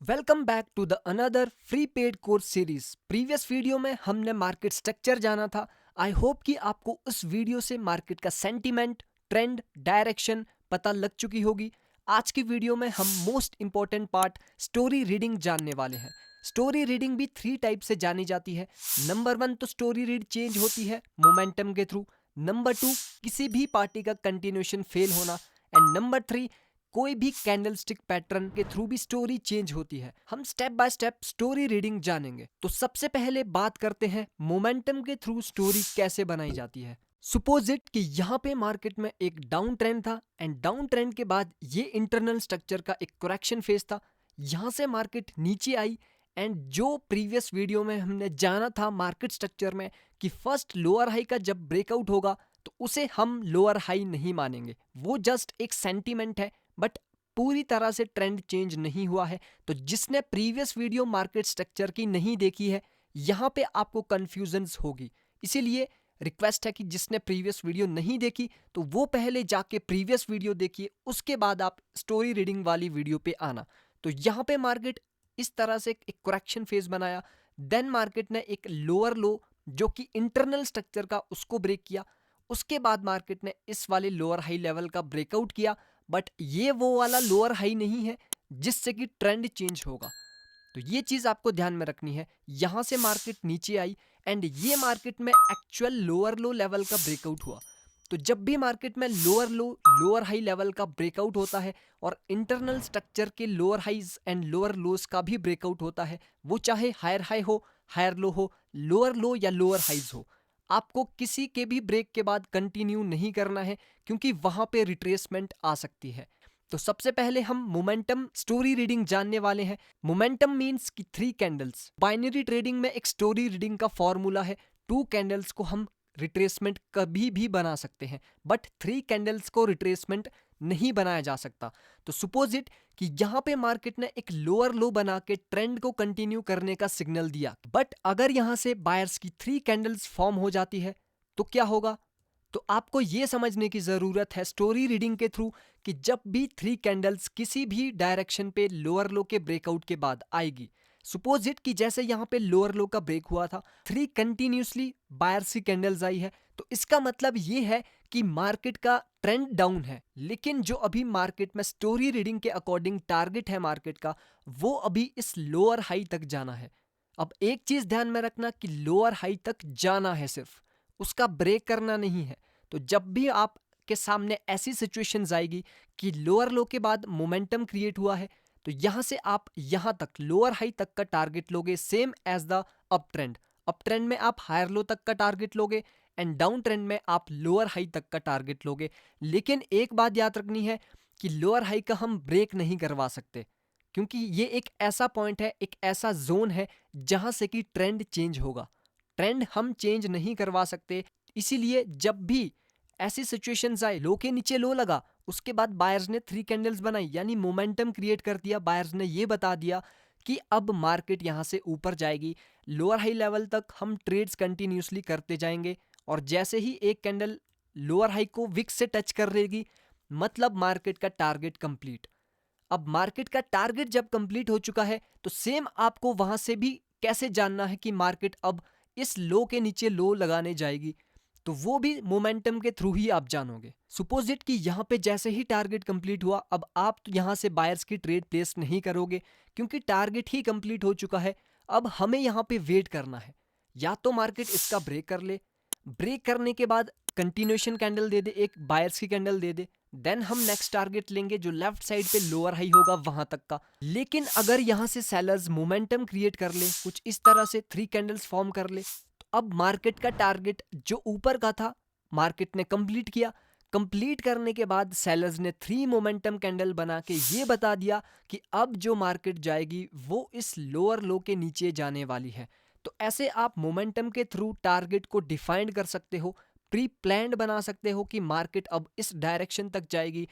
Welcome back to the another free paid course series. Previous video में हमने market structure जाना था। I hope कि आपको उस वीडियो से मार्केट का सेंटीमेंट, ट्रेंड, डायरेक्शन पता लग चुकी होगी। आज की वीडियो में हम most important part story reading जानने वाले हैं। स्टोरी रीडिंग भी 3 टाइप से जानी जाती है। नंबर 1 तो स्टोरी रीड चेंज होती है मोमेंटम के थ्रू। नंबर 2 किसी भी पार्टी का कंटिन्यूएशन फेल होना। एंड नंबर 3 कोई भी कैंडलस्टिक पैटर्न के थ्रू भी स्टोरी चेंज होती है। हम step by step story reading जानेंगे। तो सबसे पहले बात करते हैं मोमेंटम के थ्रू स्टोरी कैसे बनाई जाती है। सुपोज इट कि यहाँ पे मार्केट में एक डाउन ट्रेंड था एंड डाउन ट्रेंड के बाद ये इंटरनल स्ट्रक्चर का एक करेक्शन फेज था। यहाँ से मार्केट नीचे आई एंड जो प्रीवियस वीडियो में हमने जाना था मार्केट स्ट्रक्चर में कि फर्स्ट लोअर हाई का जब ब्रेकआउट होगा तो उसे हम लोअर हाई नहीं मानेंगे, वो जस्ट एक सेंटीमेंट है, बट पूरी तरह से ट्रेंड चेंज नहीं हुआ है। तो जिसने प्रीवियस वीडियो मार्केट स्ट्रक्चर की नहीं देखी है, यहाँ पे आपको कंफ्यूजन्स होगी। इसीलिए रिक्वेस्ट है कि जिसने प्रीवियस वीडियो नहीं देखी तो वो पहले जाके प्रीवियस वीडियो देखिए, उसके बाद आप स्टोरी रीडिंग वाली वीडियो पे आना। तो यहाँ पे मार्केट इस तरह से एक करेक्शन फेज बनाया, देन मार्केट ने एक लोअर लो जो कि इंटरनल स्ट्रक्चर का उसको ब्रेक किया। उसके बाद मार्केट ने इस वाले लोअर हाई लेवल का ब्रेकआउट किया, बट ये वो वाला लोअर हाई नहीं है जिससे कि ट्रेंड चेंज होगा। तो ये चीज आपको ध्यान में रखनी है। यहां से मार्केट नीचे आई एंड ये मार्केट में एक्चुअल लोअर लो लेवल का ब्रेकआउट हुआ। तो जब भी मार्केट में लोअर लो लोअर हाई लेवल का ब्रेकआउट होता है और इंटरनल स्ट्रक्चर के lower highs and lower loss का भी ब्रेकआउट होता है, वो चाहे हायर हाई हो, हायर लो हो, लोअर लो या लोअर हाइज हो, आपको किसी के भी ब्रेक के बाद कंटिन्यू नहीं करना है, क्योंकि वहां पे रिट्रेसमेंट आ सकती है। तो सबसे पहले हम मोमेंटम स्टोरी रीडिंग जानने वाले हैं। मोमेंटम मींस कि 3 कैंडल्स। बाइनरी ट्रेडिंग में एक स्टोरी रीडिंग का फॉर्मूला है, 2 कैंडल्स को हम रिट्रेसमेंट कभी भी बना सकते हैं, बट 3 कैंडल्स को रिट्रेसमेंट नहीं बनाया जा सकता। तो सुपोज इट कि यहाँ पे मार्केट ने एक लोअर लो बना के ट्रेंड को कंटिन्यू करने का सिग्नल दिया, बट अगर यहाँ से बायर्स की 3 कैंडल्स फॉर्म हो जाती है तो क्या होगा। तो आपको यह समझने की जरूरत है स्टोरी रीडिंग के थ्रू कि जब भी 3 कैंडल्स किसी भी डायरेक्शन पे लोअर लो के ब्रेकआउट के बाद आएगी, सुपोज इट कि जैसे यहाँ पे लोअर लो का ब्रेक हुआ था, 3 कंटिन्यूसली बायर्स की कैंडल्स आई है, तो इसका मतलब ये है कि मार्केट का ट्रेंड डाउन है। लेकिन जो अभी मार्केट में स्टोरी रीडिंग के अकॉर्डिंग टारगेट है मार्केट का, वो अभी इस लोअर हाई तक जाना है। अब एक चीज ध्यान में रखना कि लोअर हाई तक जाना है, सिर्फ उसका ब्रेक करना नहीं है। तो जब भी आप के सामने ऐसी सिचुएशंस आएगी कि लोअर लो के बाद मोमेंटम क्रिएट हुआ है, तो यहां से आप यहां तक लोअर हाई तक का टारगेट लोगे, same as the up trend. Up trend में आप हायर लो तक का टारगेट लोगे एंड डाउन ट्रेंड में आप लोअर हाई तक का टारगेट लोगे। लेकिन एक बात याद रखनी है कि लोअर हाई का हम ब्रेक नहीं करवा सकते, क्योंकि ये एक ऐसा पॉइंट है, एक ऐसा जोन है जहां से कि ट्रेंड चेंज होगा। ट्रेंड हम चेंज नहीं करवा सकते। इसीलिए जब भी ऐसी सिचुएशंस आए, लो के नीचे लो लगा, उसके बाद बायर्स ने 3 कैंडल्स बनाई, यानी मोमेंटम क्रिएट कर दिया। बायर्स ने ये बता दिया कि अब मार्केट यहां से ऊपर जाएगी, लोअर हाई लेवल तक हम ट्रेड्स कंटिन्यूसली करते जाएंगे। और जैसे ही एक कैंडल लोअर हाई को विक्स से टच कर लेगी, मतलब मार्केट का टारगेट कंप्लीट। अब मार्केट का टारगेट जब कंप्लीट हो चुका है, तो सेम आपको वहां से भी कैसे जानना है कि मार्केट अब इस लो के नीचे लो लगाने जाएगी, तो वो भी मोमेंटम के थ्रू ही आप जानोगे। सुपोज इट कि यहाँ पे जैसे ही टारगेट कंप्लीट हुआ, अब आप तो यहाँ से बायर्स की ट्रेड प्लेस नहीं करोगे, क्योंकि टारगेट ही कंप्लीट हो चुका है। अब हमें यहाँ पे वेट करना है, या तो मार्केट इसका ब्रेक कर ले, ब्रेक करने के बाद कंटिन्यूएशन कैंडल दे दे, एक बायर्स की कैंडल दे दे, देन हम नेक्स्ट टारगेट लेंगे जो लेफ्ट साइड पे लोअर हाई होगा वहां तक का। लेकिन अगर यहां से सेलर्स मोमेंटम क्रिएट कर ले, कुछ इस तरह से 3 कैंडल्स फॉर्म कर ले, तो अब मार्केट का टारगेट जो ऊपर का था मार्केट ने कंप्लीट किया। कंप्लीट करने के बाद सेलर्स ने 3 मोमेंटम कैंडल बना के ये बता दिया कि अब जो मार्केट जाएगी वो इस लोअर लो के नीचे जाने वाली है। तो ऐसे आप मोमेंटम के थ्रू टारगेट को डिफाइन कर सकते हो, प्री प्लान्ड बना सकते हो कि मार्केट अब इस डायरेक्शन तक जाएगी।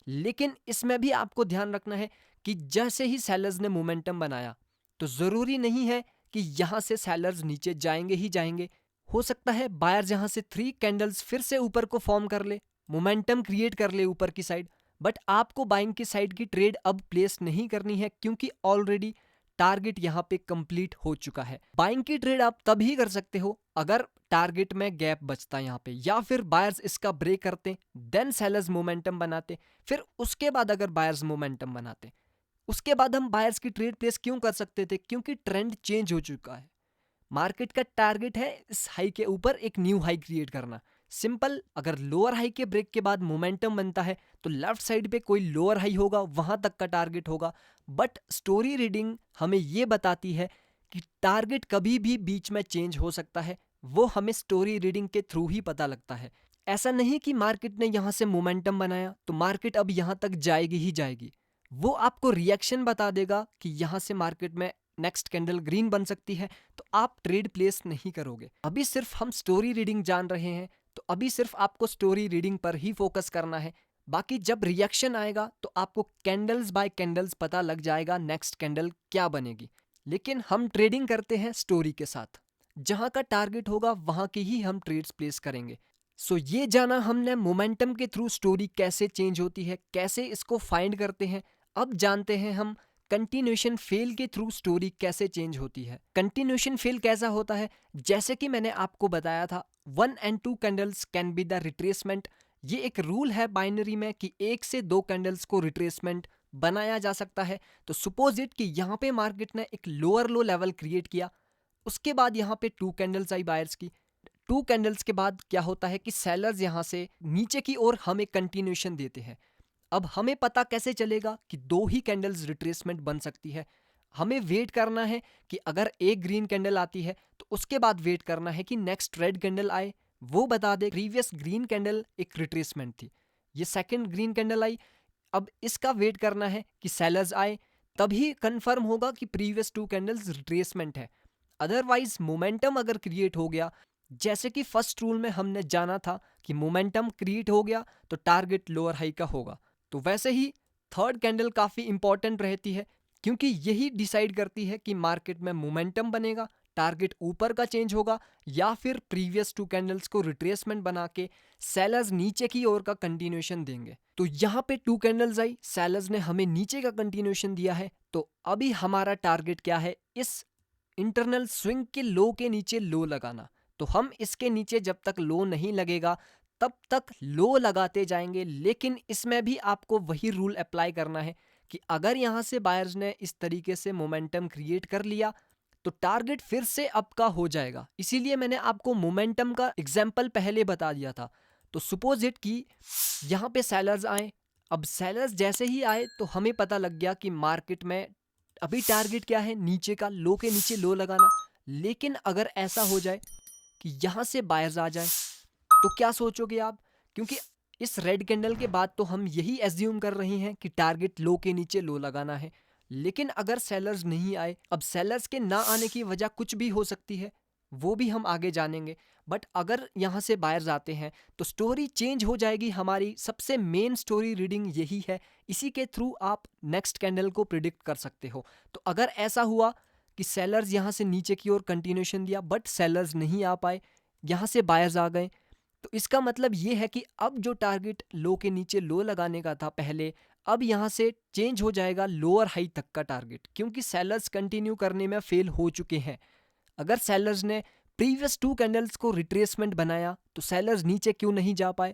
लेकिन इसमें भी आपको ध्यान रखना है कि जैसे ही सेलर्स ने मोमेंटम बनाया, तो जरूरी नहीं है कि यहां से सेलर्स नीचे जाएंगे ही जाएंगे। हो सकता है बायर यहां से 3 कैंडल्स फिर से ऊपर को फॉर्म कर ले, मोमेंटम क्रिएट कर ले ऊपर की साइड, बट आपको बाइंग की साइड की ट्रेड अब प्लेस नहीं करनी है क्योंकि ऑलरेडी टारगेट यहाँ पे कंप्लीट हो चुका है। बाइंग की ट्रेड आप तभी कर सकते हो अगर टारगेट में गैप बचता है यहाँ पे, या फिर बायर्स इसका ब्रेक करते देन सेलर्स मोमेंटम बनाते, फिर उसके बाद अगर बायर्स मोमेंटम बनाते, उसके बाद हम बायर्स की ट्रेड प्लेस क्यों कर सकते थे, क्योंकि ट्रेंड चेंज हो चुका है। मार्केट का टारगेट है इस हाई के ऊपर एक न्यू हाई क्रिएट करना। सिंपल, अगर लोअर हाई के ब्रेक के बाद मोमेंटम बनता है तो लेफ्ट साइड पे कोई लोअर हाई होगा, वहां तक का टारगेट होगा। बट स्टोरी रीडिंग हमें ये बताती है कि टारगेट कभी भी बीच में चेंज हो सकता है, वो हमें स्टोरी रीडिंग के थ्रू ही पता लगता है। ऐसा नहीं कि मार्केट ने यहां से मोमेंटम बनाया तो मार्केट अब यहां तक जाएगी ही जाएगी। वो आपको रिएक्शन बता देगा कि यहां से मार्केट में नेक्स्ट कैंडल ग्रीन बन सकती है, तो आप ट्रेड प्लेस नहीं करोगे। अभी सिर्फ हम स्टोरी रीडिंग जान रहे हैं, तो अभी सिर्फ आपको स्टोरी रीडिंग पर ही फोकस करना है। बाकी जब रिएक्शन आएगा तो आपको कैंडल्स बाय कैंडल्स पता लग जाएगा नेक्स्ट कैंडल क्या बनेगी। लेकिन हम ट्रेडिंग करते हैं स्टोरी के साथ, जहां का टारगेट होगा वहां की ही हम ट्रेड्स प्लेस करेंगे। सो ये जाना हमने मोमेंटम के थ्रू स्टोरी कैसे चेंज होती है, कैसे इसको फाइंड करते हैं। अब जानते हैं हम कंटिन्यूएशन फेल के थ्रू स्टोरी कैसे चेंज होती है। कंटिन्यूएशन फेल कैसा होता है, जैसे कि मैंने आपको बताया था 1 and 2 candles can be the retracement. ये एक रूल है बाइनरी में कि 1 से 2 कैंडल्स को रिट्रेसमेंट बनाया जा सकता है। तो सपोज इट कि यहाँ पे मार्केट ने एक लोअर लो लेवल क्रिएट किया, उसके बाद यहाँ पे 2 कैंडल्स आई बायर्स की। 2 कैंडल्स के बाद क्या होता है कि सेलर्स यहाँ से नीचे की ओर हमें कंटिन्यूएशन देते हैं। अब हमें पता कैसे चलेगा कि 2 ही कैंडल्स रिट्रेसमेंट बन सकती है। हमें वेट करना है कि अगर एक ग्रीन कैंडल आती है तो उसके बाद वेट करना है कि नेक्स्ट रेड कैंडल आए, वो बता दे प्रीवियस ग्रीन कैंडल एक रिट्रेसमेंट थी, ये सेकंड ग्रीन कैंडल आई। अब इसका वेट करना है कि सेलर्स आए, तभी कंफर्म होगा कि प्रीवियस 2 कैंडल्स रिट्रेसमेंट है। अदरवाइज मोमेंटम अगर क्रिएट हो गया, जैसे कि फर्स्ट रूल में हमने जाना था कि मोमेंटम क्रिएट हो गया तो टारगेट लोअर हाई का होगा, तो वैसे ही थर्ड कैंडल काफी इंपॉर्टेंट रहती है, क्योंकि यही डिसाइड करती है कि मार्केट में मोमेंटम बनेगा, टारगेट ऊपर का चेंज होगा, या फिर प्रीवियस 2 कैंडल्स को रिट्रेसमेंट बना के सेलर्स नीचे की ओर का कंटिन्यूएशन देंगे। तो यहाँ पे 2 कैंडल्स आई, सेलर्स ने हमें नीचे का कंटिन्यूएशन दिया है, तो अभी हमारा टारगेट क्या है, इस इंटरनल स्विंग के लो के नीचे लो लगाना। तो हम इसके नीचे जब तक लो नहीं लगेगा तब तक लो लगाते जाएंगे। लेकिन इसमें भी आपको वही रूल अप्लाई करना है कि अगर यहां से बायर्स ने इस तरीके से मोमेंटम क्रिएट कर लिया तो टारगेट फिर से अप का हो जाएगा। इसीलिए मैंने आपको मोमेंटम का एग्जाम्पल पहले बता दिया था। तो सपोज इट कि यहां पे सेलर्स आए, अब सेलर्स जैसे ही आए तो हमें पता लग गया कि मार्केट में अभी टारगेट क्या है, नीचे का लो के नीचे लो लगाना। लेकिन अगर ऐसा हो जाए कि यहां से बायर्स आ जाए तो क्या सोचोगे आप, क्योंकि इस रेड कैंडल के बाद तो हम यही एज्यूम कर रहे हैं कि टारगेट लो के नीचे लो लगाना है। लेकिन अगर सेलर्स नहीं आए, अब सेलर्स के ना आने की वजह कुछ भी हो सकती है, वो भी हम आगे जानेंगे। बट अगर यहाँ से बायर्स आते हैं तो स्टोरी चेंज हो जाएगी। हमारी सबसे मेन स्टोरी रीडिंग यही है, इसी के थ्रू आप नेक्स्ट कैंडल को प्रिडिक्ट कर सकते हो। तो अगर ऐसा हुआ कि सेलर्स यहाँ से नीचे की ओर कंटिन्यूएशन दिया बट सेलर्स नहीं आ पाए, यहाँ से बायर्स आ गए, तो इसका मतलब ये है कि अब जो टारगेट लो के नीचे लो लगाने का था पहले, अब यहाँ से चेंज हो जाएगा लोअर हाई तक का टारगेट, क्योंकि सेलर्स कंटिन्यू करने में फेल हो चुके हैं। अगर सेलर्स ने प्रीवियस 2 कैंडल्स को रिट्रेसमेंट बनाया तो सेलर्स नीचे क्यों नहीं जा पाए,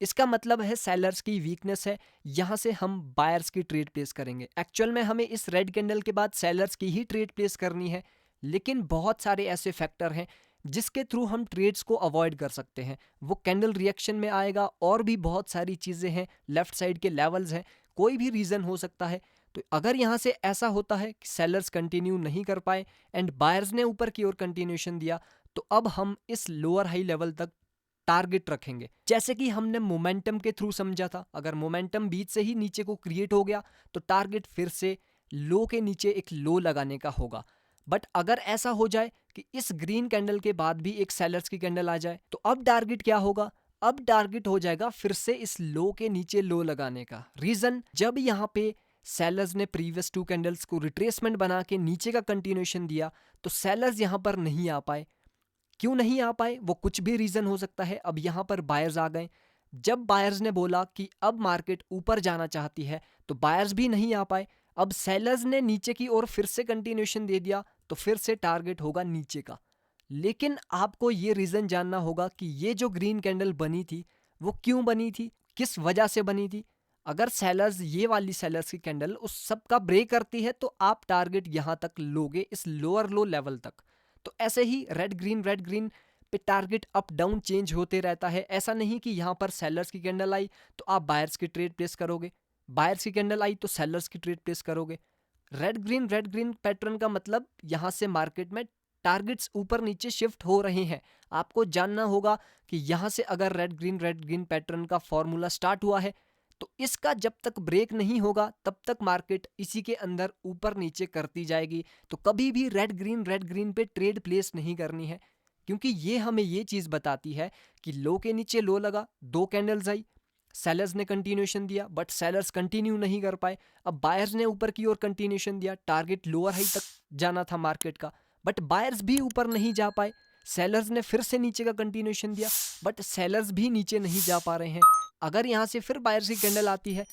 इसका मतलब है सेलर्स की वीकनेस है, यहाँ से हम बायर्स की ट्रेड प्लेस करेंगे। एक्चुअल में हमें इस रेड कैंडल के बाद सेलर्स की ही ट्रेड प्लेस करनी है, लेकिन बहुत सारे ऐसे फैक्टर हैं जिसके थ्रू हम ट्रेड्स को अवॉइड कर सकते हैं। वो कैंडल रिएक्शन में आएगा, और भी बहुत सारी चीज़ें हैं, लेफ्ट साइड के लेवल्स हैं, कोई भी रीज़न हो सकता है। तो अगर यहाँ से ऐसा होता है कि सेलर्स कंटिन्यू नहीं कर पाए एंड बायर्स ने ऊपर की ओर कंटिन्यूएशन दिया, तो अब हम इस लोअर हाई लेवल तक टारगेट रखेंगे, जैसे कि हमने मोमेंटम के थ्रू समझा था। अगर मोमेंटम बीच से ही नीचे को क्रिएट हो गया तो टारगेट फिर से लो के नीचे एक लो लगाने का होगा। बट अगर ऐसा हो जाए कि इस ग्रीन कैंडल के बाद भी एक सेलर्स की कैंडल आ जाए, तो अब टारगेट क्या होगा, अब टारगेट हो जाएगा फिर से इस लो के नीचे लो लगाने का। रीजन, जब यहाँ पे सेलर्स ने प्रीवियस 2 कैंडल्स को रिट्रेसमेंट बना के नीचे का कंटिन्यूएशन दिया, तो सेलर्स यहाँ पर नहीं आ पाए। क्यों नहीं आ पाए, वो कुछ भी रीजन हो सकता है। अब यहाँ पर बायर्स आ गए, जब बायर्स ने बोला कि अब मार्केट ऊपर जाना चाहती है तो बायर्स भी नहीं आ पाए। अब सेलर्स ने नीचे की ओर फिर से कंटिन्यूएशन दे दिया तो फिर से टारगेट होगा नीचे का। लेकिन आपको ये रीजन जानना होगा कि ये जो ग्रीन कैंडल बनी थी वो क्यों बनी थी, किस वजह से बनी थी। अगर सेलर्स ये वाली सेलर्स की कैंडल उस सब का ब्रेक करती है तो आप टारगेट यहां तक लोगे, इस लोअर लो लेवल तक। तो ऐसे ही रेड ग्रीन पे टारगेट अप डाउन चेंज होते रहता है। ऐसा नहीं कि यहां पर सेलर्स की कैंडल आई तो आप बायर्स की ट्रेड प्लेस करोगे, बायर्स की कैंडल आई तो सेलर्स की ट्रेड प्लेस करोगे। रेड ग्रीन पैटर्न का मतलब यहां से मार्केट में टारगेट्स ऊपर नीचे शिफ्ट हो रहे हैं। आपको जानना होगा कि यहां से अगर रेड ग्रीन पैटर्न का फॉर्मूला स्टार्ट हुआ है तो इसका जब तक ब्रेक नहीं होगा तब तक मार्केट इसी के अंदर ऊपर नीचे करती जाएगी। तो कभी भी रेड ग्रीन पे ट्रेड प्लेस नहीं करनी है, क्योंकि ये हमें ये चीज बताती है कि लो के नीचे लो लगा, 2 कैंडल्स आई, सेलर्स ने कंटिन्यूएशन दिया बट सेलर्स कंटिन्यू नहीं कर पाए। अब बायर्स ने ऊपर की ओर कंटिन्यूएशन दिया, टारगेट लोअर हाई तक जाना था मार्केट का बट बायर्स भी ऊपर नहीं जा पाए। सेलर्स ने फिर से नीचे का कंटिन्यूएशन दिया बट सेलर्स भी नीचे नहीं जा पा रहे हैं। अगर यहां से फिर बायर्स की कैंडल आती है,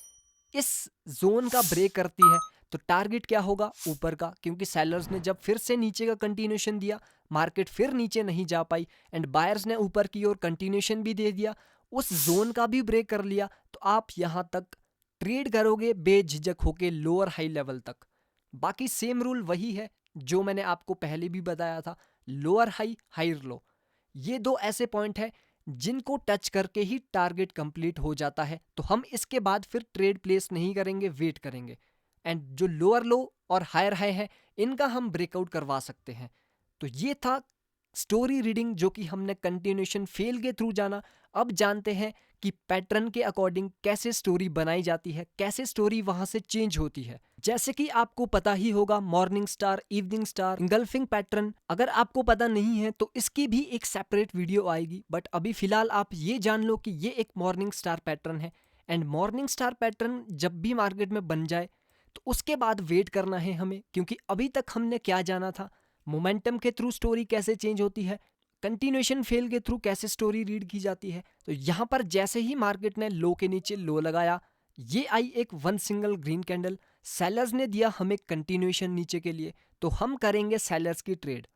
इस जोन का ब्रेक करती है तो टारगेट क्या होगा, ऊपर का, क्योंकि सेलर्स ने जब फिर से नीचे का कंटिन्यूएशन दिया मार्केट फिर नीचे नहीं जा पाई एंड बायर्स ने ऊपर की ओर कंटिन्यूएशन भी दे दिया, उस जोन का भी ब्रेक कर लिया तो आप यहां तक ट्रेड करोगे बेझिझक होके लोअर हाई लेवल तक। बाकी सेम रूल वही है जो मैंने आपको पहले भी बताया था, लोअर हाई हायर लो, ये 2 ऐसे पॉइंट है जिनको टच करके ही टारगेट कंप्लीट हो जाता है। तो हम इसके बाद फिर ट्रेड प्लेस नहीं करेंगे, वेट करेंगे एंड जो लोअर लो और हायर हाई है इनका हम ब्रेकआउट करवा सकते हैं। तो ये था स्टोरी रीडिंग जो कि हमने कंटिन्यूएशन फेल के थ्रू जाना। अब जानते हैं कि पैटर्न के अकॉर्डिंग कैसे स्टोरी बनाई जाती है, कैसे स्टोरी वहां से चेंज होती है। जैसे कि आपको पता ही होगा morning star, evening star, engulfing pattern, अगर आपको पता नहीं है तो इसकी भी एक सेपरेट वीडियो आएगी बट अभी फिलहाल आप ये जान लो कि ये एक मॉर्निंग स्टार पैटर्न है एंड मॉर्निंग स्टार पैटर्न जब भी मार्केट में बन जाए तो उसके बाद वेट करना है हमें, क्योंकि अभी तक हमने क्या जाना था, मोमेंटम के थ्रू स्टोरी कैसे चेंज होती है, कंटिन्यूएशन फेल के थ्रू कैसे स्टोरी रीड की जाती है। तो यहां पर जैसे ही मार्केट ने लो के नीचे लो लगाया, ये आई एक one single green candle, sellers ने दिया हमें कंटिन्यूएशन नीचे के लिए तो हम करेंगे सेलर्स की ट्रेड।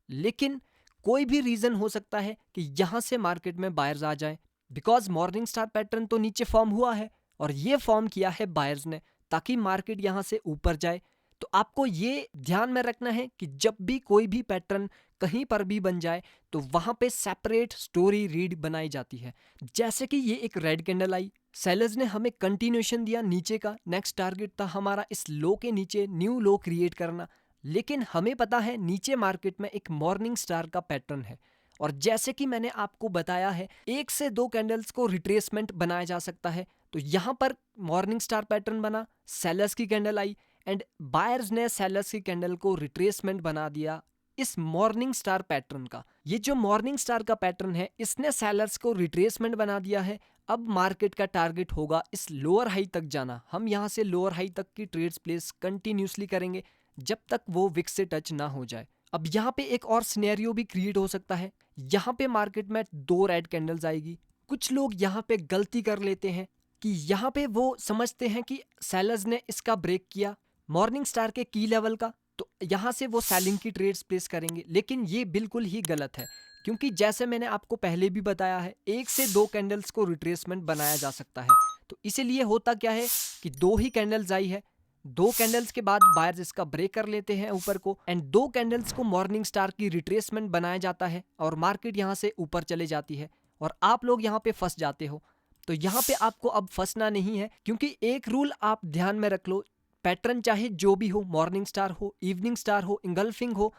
लेकिन कोई भी रीजन हो सकता है कि यहां से मार्केट में बायर्स आ जाए, बिकॉज मॉर्निंग स्टार पैटर्न तो नीचे फॉर्म हुआ है और ये फॉर्म किया है बायर्स ने ताकि मार्केट यहां से ऊपर जाए। तो आपको ये ध्यान में रखना है कि जब भी कोई भी पैटर्न कहीं पर भी बन जाए तो वहां पे सेपरेट स्टोरी रीड बनाई जाती है। जैसे कि ये एक रेड कैंडल आई, सेलर्स ने हमें कंटिन्यूएशन दिया नीचे का, नेक्स्ट टारगेट था हमारा इस लो के नीचे न्यू लो क्रिएट करना। लेकिन हमें पता है नीचे मार्केट में एक मॉर्निंग स्टार का पैटर्न है और जैसे कि मैंने आपको बताया है 1 से 2 कैंडल्स को रिट्रेसमेंट बनाया जा सकता है। तो यहां पर मॉर्निंग स्टार पैटर्न बना, सेलर्स की कैंडल आई एंड बायर्स ने सेलर्स की कैंडल को रिट्रेसमेंट बना दिया इस मॉर्निंग स्टार पैटर्न का। ये जो मॉर्निंग स्टार का पैटर्न है इसने सेलर्स को रिट्रेसमेंट बना दिया है। अब मार्केट का टारगेट होगा इस लोअर हाई तक जाना। हम यहां से लोअर हाई तक की ट्रेड्स प्लेस कंटिन्यूसली करेंगे जब तक वो विक्स से टच ना हो जाए। अब यहाँ पे एक और सिनेरियो भी क्रिएट हो सकता है, यहाँ पे मार्केट में 2 रेड कैंडल्स आएगी। कुछ लोग यहाँ पे गलती कर लेते हैं कि यहाँ पे वो समझते हैं कि सेलर्स ने इसका ब्रेक किया मॉर्निंग स्टार के की लेवल का, तो यहाँ से वो सेलिंग की ट्रेड्स प्लेस करेंगे। लेकिन ये बिल्कुल ही गलत है, क्योंकि जैसे मैंने आपको पहले भी बताया है 1 से 2 कैंडल्स को रिट्रेसमेंट बनाया जा सकता है। तो इसीलिए होता क्या है कि 2 ही कैंडल्स आई है, 2 कैंडल्स के बाद बायर्स इसका ब्रेक कर लेते हैं ऊपर को एंड 2 कैंडल्स को मॉर्निंग स्टार की रिट्रेसमेंट बनाया जाता है और मार्केट यहाँ से ऊपर चले जाती है और आप लोग यहाँ पे फंस जाते हो। तो यहाँ पे आपको अब फंसना नहीं है, क्योंकि एक रूल आप ध्यान में रख लो, पैटर्न चाहे जो भी हो, मॉर्निंग स्टार हो, इवनिंग स्टार हो, इंगल्फिंग हो,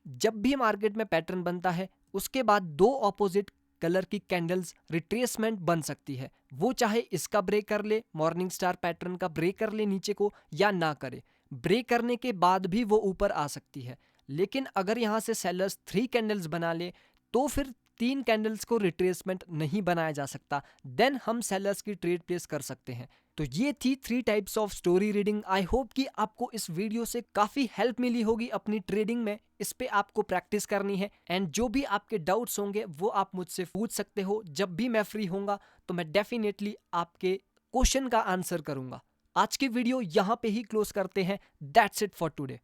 जब भी मार्केट में पैटर्न बनता है उसके बाद 2 ऑपोजिट कलर की कैंडल्स रिट्रेसमेंट बन सकती है। वो चाहे इसका ब्रेक कर ले, मॉर्निंग स्टार पैटर्न का ब्रेक कर ले नीचे को, या ना करे, ब्रेक करने के बाद भी वो ऊपर आ सकती है। लेकिन अगर यहाँ से सेलर्स 3 कैंडल्स बना ले तो फिर 3 कैंडल्स को रिट्रेसमेंट नहीं बनाया जा सकता, देन हम सेलर्स की ट्रेड प्लेस कर सकते हैं। तो ये थी 3 types of story reading. I hope कि आपको इस वीडियो से काफ़ी हेल्प मिली होगी अपनी ट्रेडिंग में। इस पे आपको प्रैक्टिस करनी है एंड जो भी आपके डाउट्स होंगे वो आप मुझसे पूछ सकते हो। जब भी मैं फ्री होऊंगा तो मैं डेफिनेटली आपके क्वेश्चन का आंसर करूंगा। आज की वीडियो यहाँ पे ही क्लोज करते हैं। That's it for today.